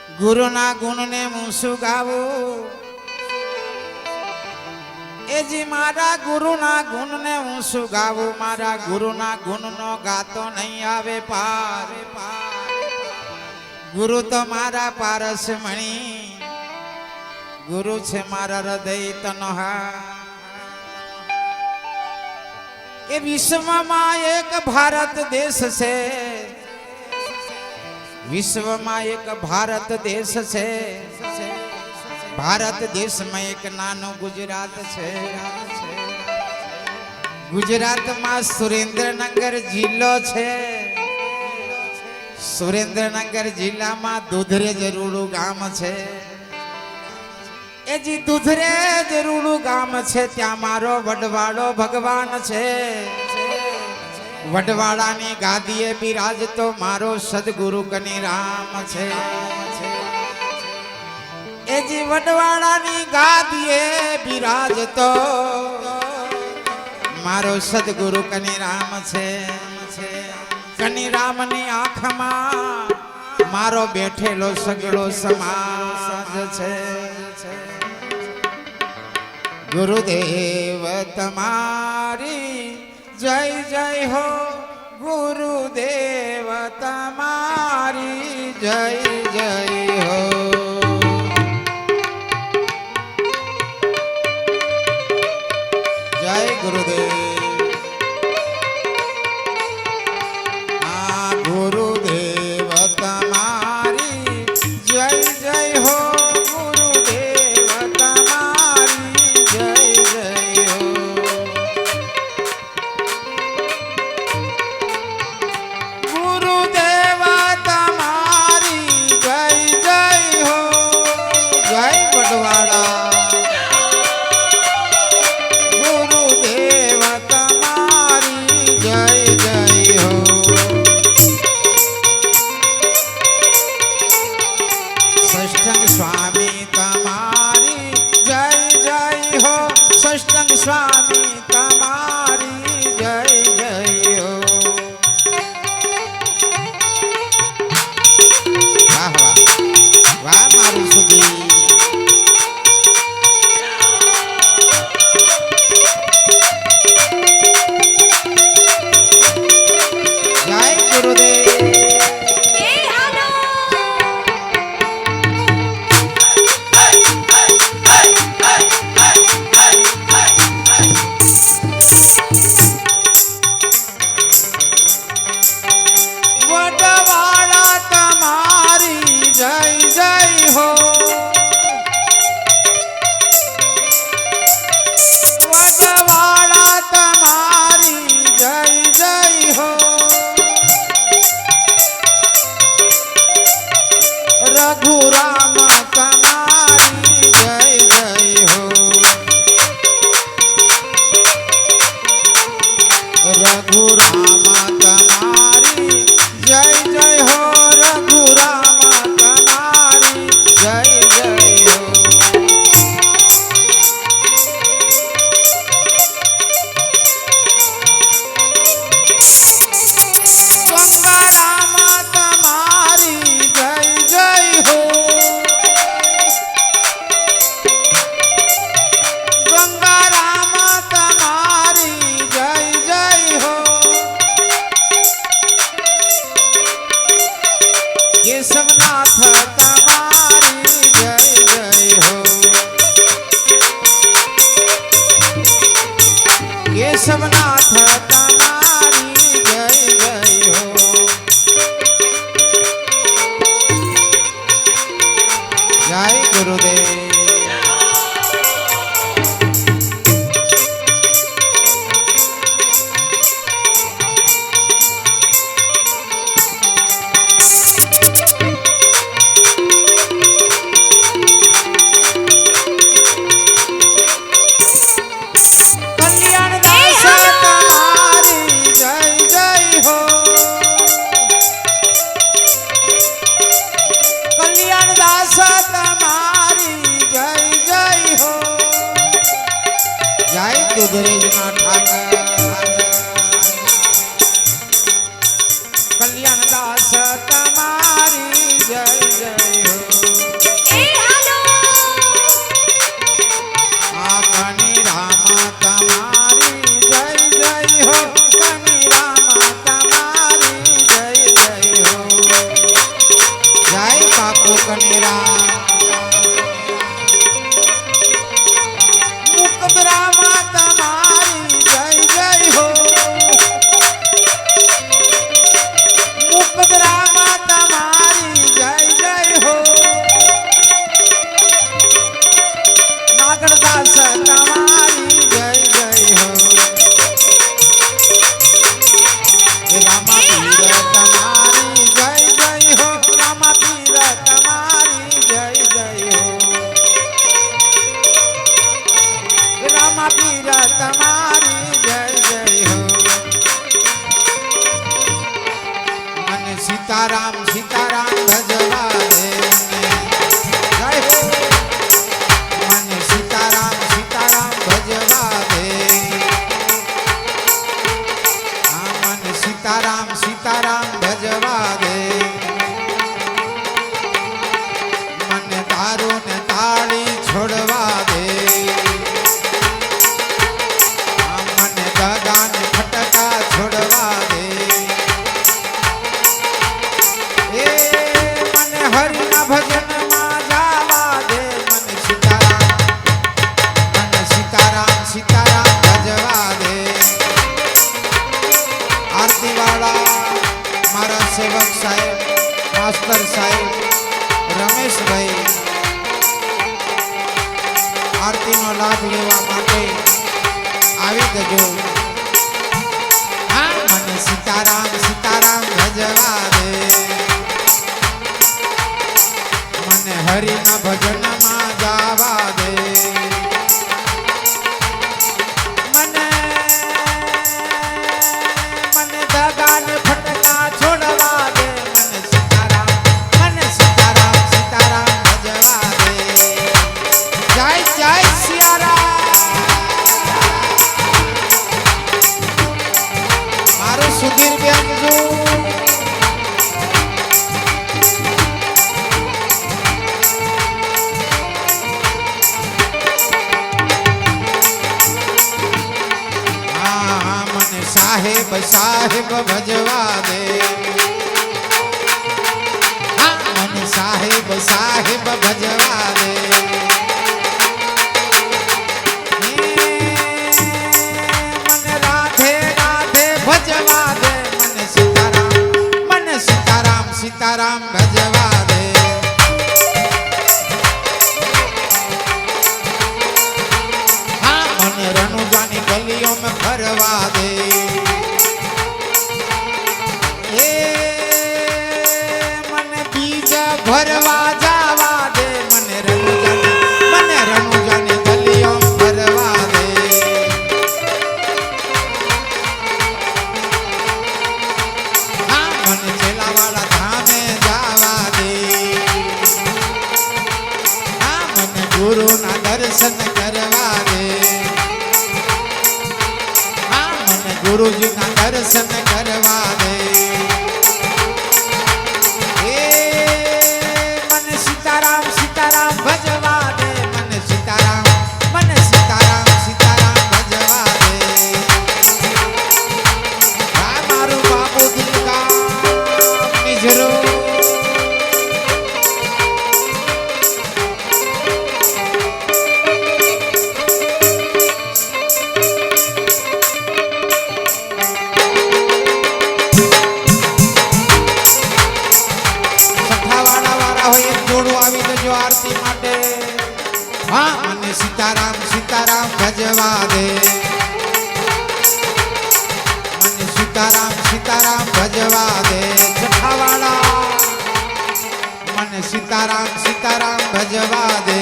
ગુરુના ગુણને હું શું ગાવું એજી મારા ગુરુના ગુણને હું શું ગાવું મારા ગુરુના ગુણનો ગાતો નહીં આવે પાર ગુરુ તો મારા પારસ મણી ગુરુ છે મારા હૃદય તનહા એ વિશ્વમાં એક ભારત દેશ છે વિશ્વમાં એક ભારત દેશ છે ભારત દેશમાં એક નાનો ગુજરાત છે ગુજરાતમાં સુરેન્દ્રનગર જિલ્લો છે સુરેન્દ્રનગર જિલ્લામાં દુધરેજ રૂડું ગામ છે એ જી દુધરેજ રૂડું ગામ છે ત્યાં મારો વડવાળો ભગવાન છે વડવાળાની ગાદીએ બિરાજતો મારો સદગુરુ કનીરામ છે એ જી વડવાળાની ગાદીએ બિરાજતો મારો સદગુરુ કનીરામ છે કનીરામની આંખમાં મારો બેઠેલો સગળો સમાજ છે ગુરુદેવ તમારી જય જય હો ગુરુદેવ તમારી જય જય હો જય ગુરુદેવ ગુરુદેવ તમારી જય જય હો ગુરુદેવ તમારી જય જય હો ગુરુદેવ તમારી જય જય હો જય વડવાળા ગુરુદેવ તમારી જય જય હો સષ્ટંગ સ્વામી તમારી જય જય હો સષ્ટંગ સ્વામી તમારી જય જય હો વાહ વાહ વાહ મારું સુધી જય ગુરુદેવ વડવાળા તમારી જય જય હો વડવાળા તમારી જય જય હો રઘુરામ તમારી જય જય હો રઘુરામ તમારી જય જય હો રઘુરામ તમારી જય જય હો ગંગારામ તમારી જય જય હો ગંગારામ તમારી જય જય હો કેશવનાથ તમારી જય જય હો કેશવનાથ તમારી જય જય હો જય ગુરુદેવ કલ્યાણદાસ તમારી જય જય હો કલ્યાણદાસ તમારી જય જય હો જય દુધરેજના ઠાકર કલ્યાણદાસ તમારી જય જય હો જય બાપુ કનેરા મુકબરામાં તમારી જય જય હો મુકબરામાં તમારી જય જય હો નાગરદાસ તમારી જય જય હો રામા પીર તમારી જય જય હો રામા પીર તમારી જય જય હો રામા પીર તમારી જય જય હો મને સીતારામ સીતારામ ભજવા દે જય હો મને સીતારામ સીતારામ ભજવા દે મને સીતારામ સીતારામ ભજવા દે મને દારૂ ને તાળી છોડવા દે મને દગા ને ફટકા છોડવા દે એ મને હરિના ભજનમાં જાવા દે મને સીતારામ સીતારામ ભજવા દે આરતી વાળા મારા સેવક સાહેબ માસ્ટર સાહેબ રમેશભાઈ આરતીનો લાભ લેવા માટે આવી જજો હા મને સીતારામ સીતારામ ભજવા દે મને હરિના ભજનમાં જાવા દે મને મને દગા ને ફટકા છોડવા દે મને સીતારામ સીતારામ ભજવા દે જય જય સિયારામ મારું સુધીર બેનજુ મને સાહેબ સાહેબ ભજવા દે મને સાહેબ સાહેબ ભજવા દે મને રાધે રાધે ભજવા દે મને સીતારામ સીતારામ ભજવા દે મને રણુજાની ગલીઓમાં ફરવા દે એ મને બીજા ભરવા જાવા દે મને રણુજાની ગલીઓમાં ફરવા દે મને ચેલાવાળા ધામે જાવા દે મને ગુરુના દર્શન કરવા દે ગુરુજીના દર્શન કરવા દે એ મને સીતારામ સીતારામ ભજવા દે મને સીતારામ સીતારામ ભજવા દે આ મારું બાપુ દિલકા નિજરો આરતી માટે હા મને સીતારામ સીતારામ ભજવા દે મને સીતારામ ભજવા દે છઠ્ઠાવાળા મને સીતારામ ભજવા દે